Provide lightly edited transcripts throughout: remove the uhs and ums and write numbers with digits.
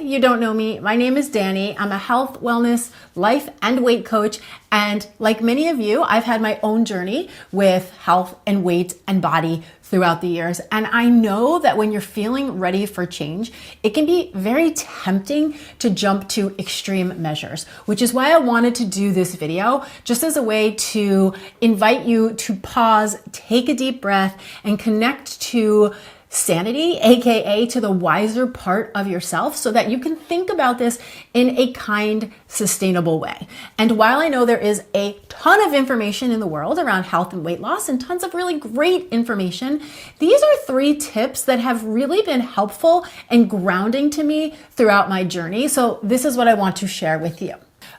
you don't know me, my name is Danny. I'm a health, wellness, life, and weight coach. And like many of you, I've had my own journey with health and weight and body throughout the years. And I know that when you're feeling ready for change, it can be very tempting to jump to extreme measures, which is why I wanted to do this video just as a way to invite you to pause, take a deep breath, and connect to sanity, aka to the wiser part of yourself, so that you can think about this in a kind, sustainable way. And while I know there is a ton of information in the world around health and weight loss and tons of really great information, these are 3 tips that have really been helpful and grounding to me throughout my journey. So this is what I want to share with you.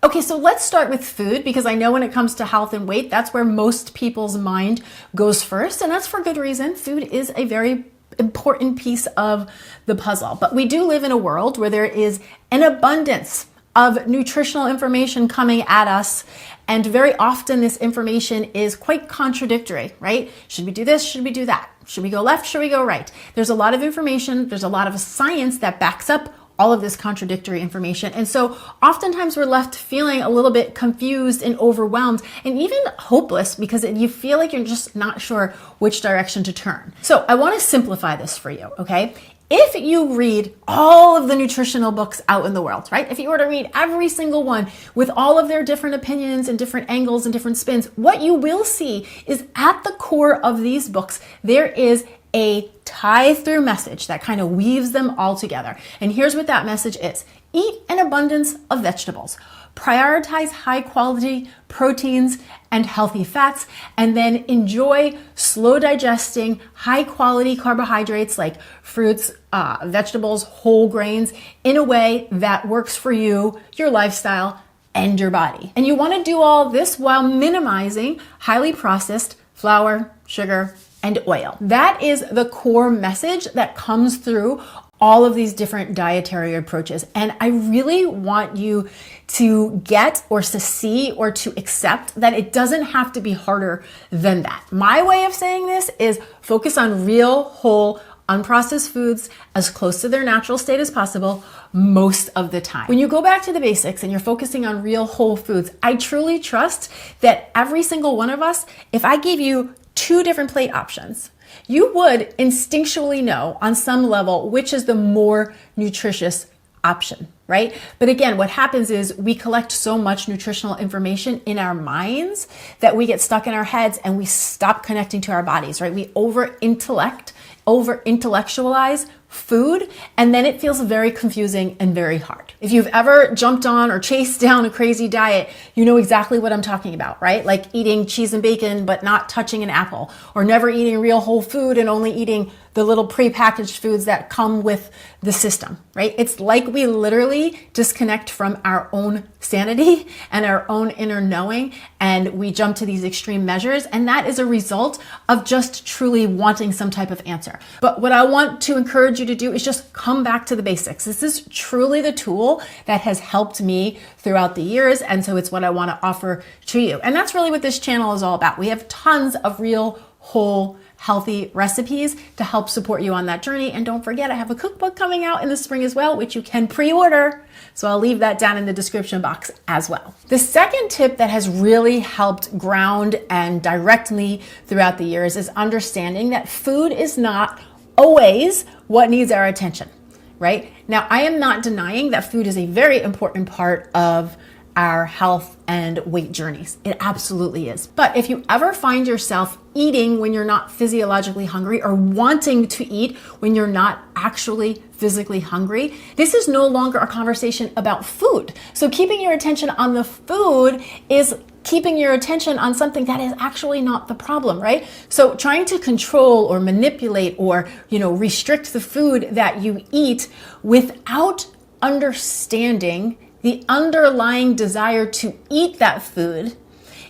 Okay, so let's start with food, because I know when it comes to health and weight, that's where most people's mind goes first, and that's for good reason. Food is a very important piece of the puzzle. But we do live in a world where there is an abundance of nutritional information coming at us. And very often this information is quite contradictory, right? Should we do this? Should we do that? Should we go left? Should we go right? There's a lot of information. There's a lot of science that backs up all of this contradictory information. And so oftentimes we're left feeling a little bit confused and overwhelmed and even hopeless, because you feel like you're just not sure which direction to turn. So I want to simplify this for you, okay? If you read all of the nutritional books out in the world, right? If you were to read every single one with all of their different opinions and different angles and different spins, what you will see is at the core of these books, there is a tie-through message that kind of weaves them all together. And here's what that message is. Eat an abundance of vegetables. Prioritize high-quality proteins and healthy fats, and then enjoy slow-digesting, high-quality carbohydrates like fruits, vegetables, whole grains in a way that works for you, your lifestyle, and your body. And you want to do all this while minimizing highly processed flour, sugar, and oil. That is the core message that comes through all of these different dietary approaches. And I really want you to get or to see or to accept that it doesn't have to be harder than that. My way of saying this is focus on real, whole, unprocessed foods as close to their natural state as possible most of the time. When you go back to the basics and you're focusing on real, whole foods, I truly trust that every single one of us, if I gave you 2 different plate options, you would instinctually know on some level which is the more nutritious option, right? But again, what happens is we collect so much nutritional information in our minds that we get stuck in our heads and we stop connecting to our bodies, right? We over-intellectualize food, and then it feels very confusing and very hard. If you've ever jumped on or chased down a crazy diet, you know exactly what I'm talking about, right? Like eating cheese and bacon, but not touching an apple, or never eating real whole food and only eating the little prepackaged foods that come with the system, right? It's like we literally disconnect from our own sanity and our own inner knowing, and we jump to these extreme measures, and that is a result of just truly wanting some type of answer. But what I want to encourage you to do is just come back to the basics. This is truly the tool that has helped me throughout the years, and so it's what I want to offer to you. And that's really what this channel is all about. We have tons of real, whole, healthy recipes to help support you on that journey. And don't forget, I have a cookbook coming out in the spring as well, which you can pre-order. So I'll leave that down in the description box as well. The second tip that has really helped ground and direct me throughout the years is understanding that food is not always what needs our attention, right? Now, I am not denying that food is a very important part of our health and weight journeys. It absolutely is. But if you ever find yourself eating when you're not physiologically hungry, or wanting to eat when you're not actually physically hungry, this is no longer a conversation about food. So keeping your attention on the food is keeping your attention on something that is actually not the problem, right? So trying to control or manipulate or, restrict the food that you eat without understanding the underlying desire to eat that food,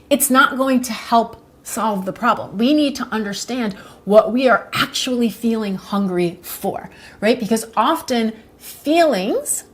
it's not going to help solve the problem. We need to understand what we are actually feeling hungry for, right? Because often feelings,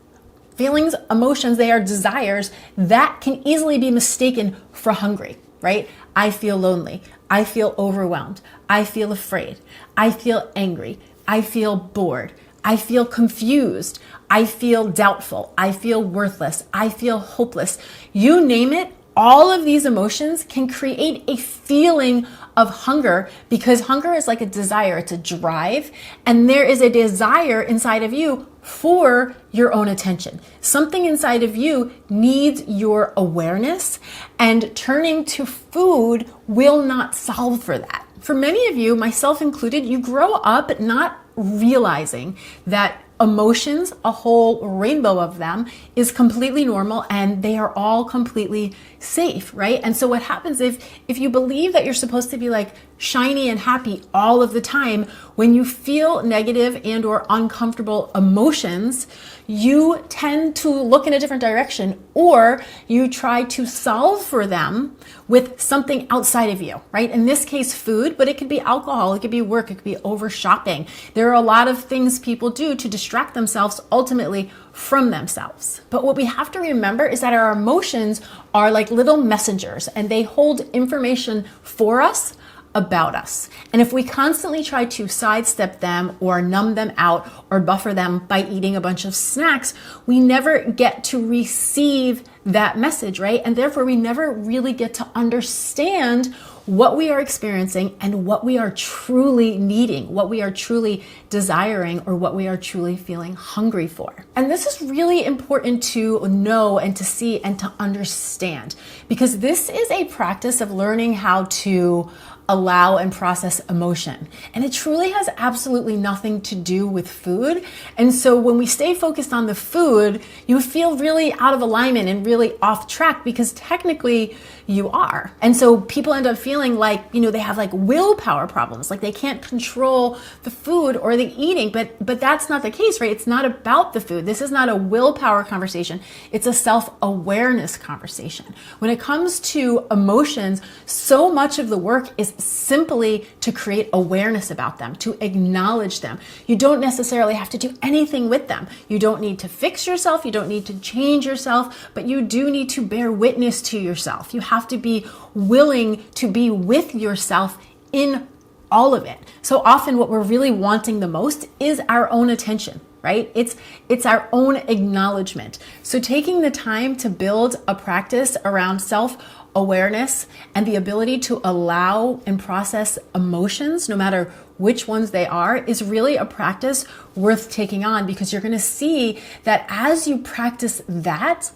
emotions, they are desires that can easily be mistaken for hungry, right? I feel lonely. I feel overwhelmed. I feel afraid. I feel angry. I feel bored. I feel confused. I feel doubtful. I feel worthless. I feel hopeless. You name it. All of these emotions can create a feeling of hunger, because hunger is like a desire, it's a drive, and there is a desire inside of you for your own attention. Something inside of you needs your awareness, and turning to food will not solve for that. For many of you, myself included, you grow up not realizing that emotions, a whole rainbow of them, is completely normal and they are all completely safe, right? And so what happens if you believe that you're supposed to be like shiny and happy all of the time, when you feel negative and or uncomfortable emotions, you tend to look in a different direction, or you try to solve for them with something outside of you, right? In this case, food, but it could be alcohol, it could be work, it could be over shopping. There are a lot of things people do to distract themselves ultimately from themselves. But what we have to remember is that our emotions are like little messengers, and they hold information for us about us. And if we constantly try to sidestep them or numb them out or buffer them by eating a bunch of snacks, we never get to receive that message, right? And therefore we never really get to understand what we are experiencing and what we are truly needing, what we are truly desiring, or what we are truly feeling hungry for. And this is really important to know and to see and to understand, because this is a practice of learning how to allow and process emotion. And it truly has absolutely nothing to do with food. And so when we stay focused on the food, you feel really out of alignment and really off track, because technically you are. And so people end up feeling like, they have like willpower problems, like they can't control the food or the eating, but that's not the case, right? It's not about the food. This is not a willpower conversation. It's a self-awareness conversation. When it comes to emotions, so much of the work is simply to create awareness about them, to acknowledge them. You don't necessarily have to do anything with them. You don't need to fix yourself. You don't need to change yourself, but you do need to bear witness to yourself. You have to be willing to be with yourself in all of it. So often what we're really wanting the most is our own attention, right? It's our own acknowledgement. So taking the time to build a practice around self-awareness and the ability to allow and process emotions, no matter which ones they are, is really a practice worth taking on, because you're going to see that as you practice that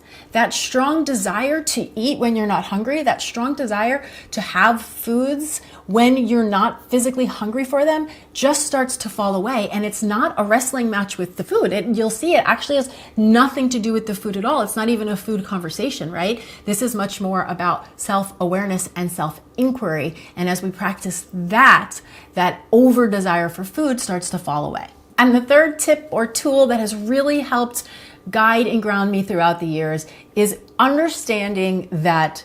strong desire to eat when you're not hungry, that strong desire to have foods when you're not physically hungry for them, just starts to fall away. And it's not a wrestling match with the food. You'll see it actually has nothing to do with the food at all. It's not even a food conversation, right? This is much more about self-awareness and self-inquiry. And as we practice that over desire for food starts to fall away. And the third tip or tool that has really helped guide and ground me throughout the years is understanding that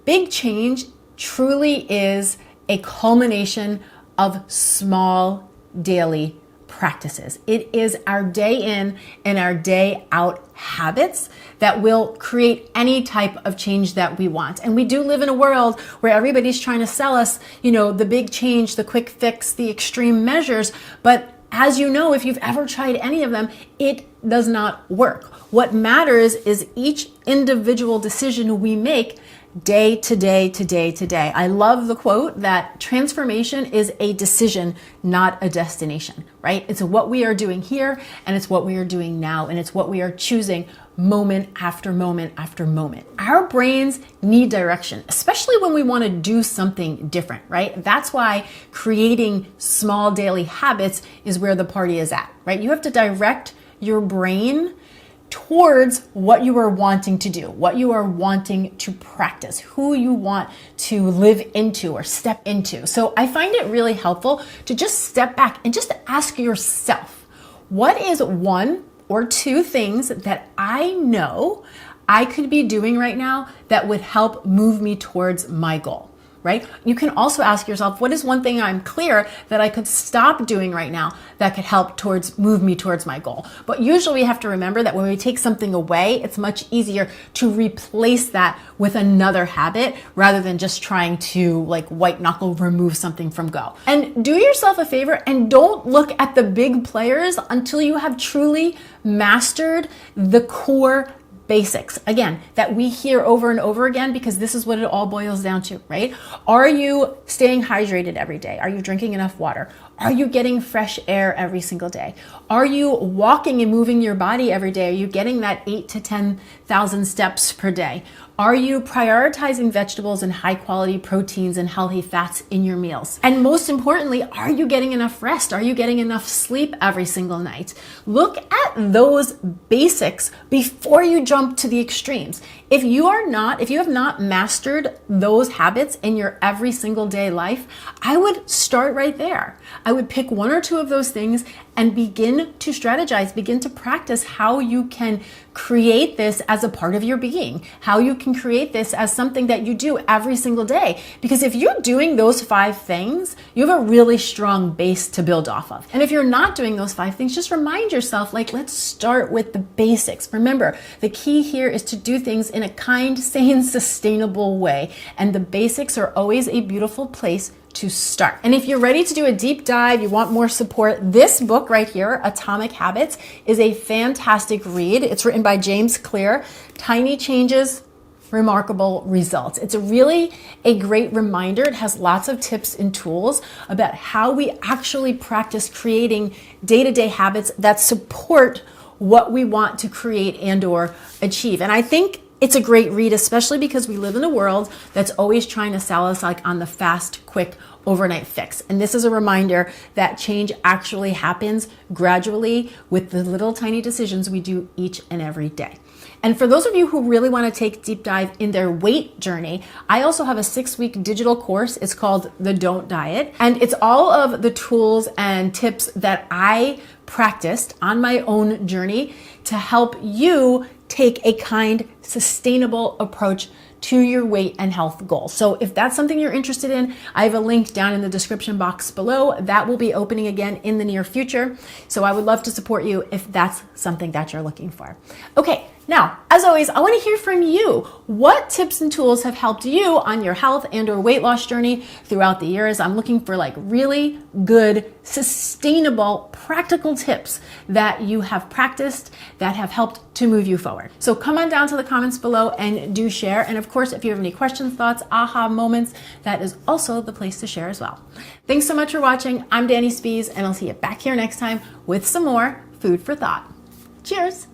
big change truly is a culmination of small daily practices. It is our day in and our day out habits that will create any type of change that we want. And we do live in a world where everybody's trying to sell us, the big change, the quick fix, the extreme measures. But as you know, if you've ever tried any of them, it does not work. What matters is each individual decision we make day to day to day to day. I love the quote that transformation is a decision, not a destination, right? It's what we are doing here, and it's what we are doing now, and it's what we are choosing moment after moment after moment. Our brains need direction, especially when we want to do something different, right? That's why creating small daily habits is where the party is at, right? You have to direct your brain towards what you are wanting to do, what you are wanting to practice, who you want to live into or step into. So I find it really helpful to just step back and just ask yourself, what is one or two things that I know I could be doing right now that would help move me towards my goal? right? You can also ask yourself, what is one thing I'm clear that I could stop doing right now that could help move me towards my goal? But usually we have to remember that when we take something away, it's much easier to replace that with another habit rather than just trying to like white knuckle remove something from go. And do yourself a favor and don't look at the big players until you have truly mastered the core basics, again, that we hear over and over again, because this is what it all boils down to, right? Are you staying hydrated every day? Are you drinking enough water? Are you getting fresh air every single day? Are you walking and moving your body every day? Are you getting that 8 to 10,000 steps per day? Are you prioritizing vegetables and high quality proteins and healthy fats in your meals? And most importantly, are you getting enough rest? Are you getting enough sleep every single night? Look at those basics before you jump to the extremes. If you have not mastered those habits in your every single day life, I would start right there. I would pick one or two of those things and begin to strategize, begin to practice how you can create this as a part of your being, how you can create this as something that you do every single day. Because if you're doing those 5 things, you have a really strong base to build off of. And if you're not doing those 5 things, just remind yourself, like, let's start with the basics. Remember, the key here is to do things in a kind, sane, sustainable way. And the basics are always a beautiful place to start. And if you're ready to do a deep dive, you want more support, this book right here, Atomic Habits, is a fantastic read. It's written by James Clear. Tiny changes, remarkable results. It's really a great reminder. It has lots of tips and tools about how we actually practice creating day-to-day habits that support what we want to create and or achieve. And I think it's a great read, especially because we live in a world that's always trying to sell us like on the fast, quick, overnight fix. And this is a reminder that change actually happens gradually with the little tiny decisions we do each and every day. And for those of you who really want to take deep dive in their weight journey, I also have a 6-week digital course. It's called The Don't Diet. And it's all of the tools and tips that I practiced on my own journey to help you take a kind, sustainable approach to your weight and health goals. So if that's something you're interested in, I have a link down in the description box below. That will be opening again in the near future. So I would love to support you if that's something that you're looking for. Okay. Now, as always, I want to hear from you. What tips and tools have helped you on your health and or weight loss journey throughout the years? I'm looking for like really good, sustainable, practical tips that you have practiced that have helped to move you forward. So come on down to the comments below and do share. And of course, if you have any questions, thoughts, aha moments, that is also the place to share as well. Thanks so much for watching. I'm Dani Spies, and I'll see you back here next time with some more food for thought. Cheers.